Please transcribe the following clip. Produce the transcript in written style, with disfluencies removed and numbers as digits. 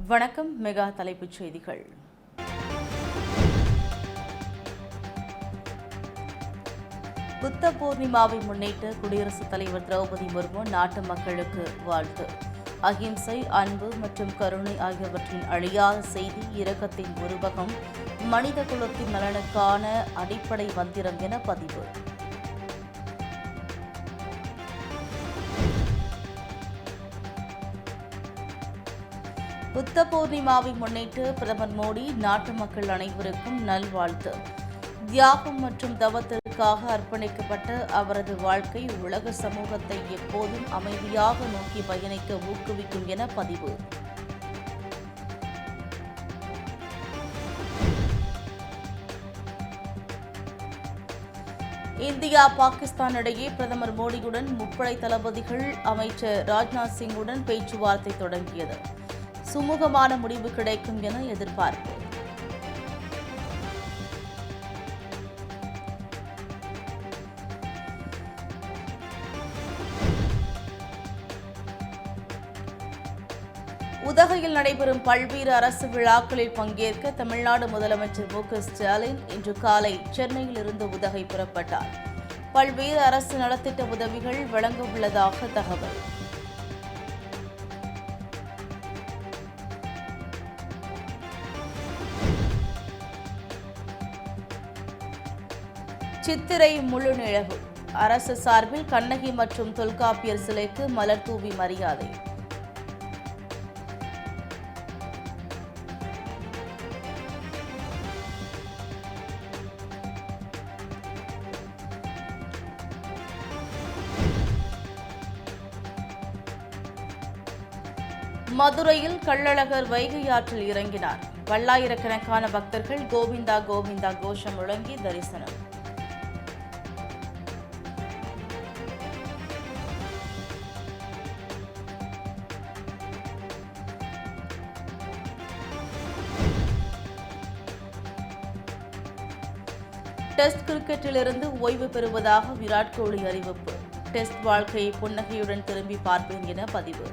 வணக்கம். மெகா தலைப்புச் செய்திகள். புத்த பூர்ணிமாவை முன்னிட்டு குடியரசுத் தலைவர் திரௌபதி முர்மு நாட்டு மக்களுக்கு வாழ்த்து. அகிம்சை, அன்பு மற்றும் கருணை ஆகியவற்றின் அழியாத செய்தி இரக்கத்தின் உருவகம், மனித குலத்தின் நலனுக்கான அடிப்படை மந்திரம் என பதிவு. புத்த பூர்ணிமாவை முன்னிட்டு பிரதமர் மோடி நாட்டு மக்கள் அனைவருக்கும் நல்வாழ்த்து. தியாகம் மற்றும் தவத்திற்காக அர்ப்பணிக்கப்பட்ட அவரது வாழ்க்கை உலக சமூகத்தை எப்போதும் அமைதியாக நோக்கி பயணிக்க ஊக்குவிக்கும் என பதிவு. இந்தியா பாகிஸ்தான் இடையே பிரதமர் மோடியுடன் முப்படை தளபதிகள் அமைச்சர் ராஜ்நாத் சிங்குடன் பேச்சுவார்த்தை தொடங்கியது. சுமூகமான முடிவு கிடைக்கும் என எதிர்பார்ப்பு. உதகையில் நடைபெறும் பல்வேறு அரசு விழாக்களில் பங்கேற்க தமிழ்நாடு முதலமைச்சர் மு.க.ஸ்டாலின் இன்று காலை சென்னையில் இருந்து உதகை புறப்பட்டார். பல்வேறு அரசு நலத்திட்ட உதவிகள் வழங்க உள்ளதாக தகவல். சித்திரை முழு நிலவு. அரசு சார்பில் கண்ணகி மற்றும் தொல்காப்பியர் சிலைக்கு மலர் தூவி மரியாதை. மதுரையில் கள்ளழகர் வைகை ஆற்றில் இறங்கினார். பல்லாயிரக்கணக்கான பக்தர்கள் கோவிந்தா கோவிந்தா கோஷம் முழங்கி தரிசனம். டெஸ்ட் கிரிக்கெட்டிலிருந்து ஓய்வு பெறுவதாக விராட் கோலி அறிவிப்பு. டெஸ்ட் வாழ்க்கையை புன்னகையுடன் திரும்பி பார்ப்பேன் என பதிவு.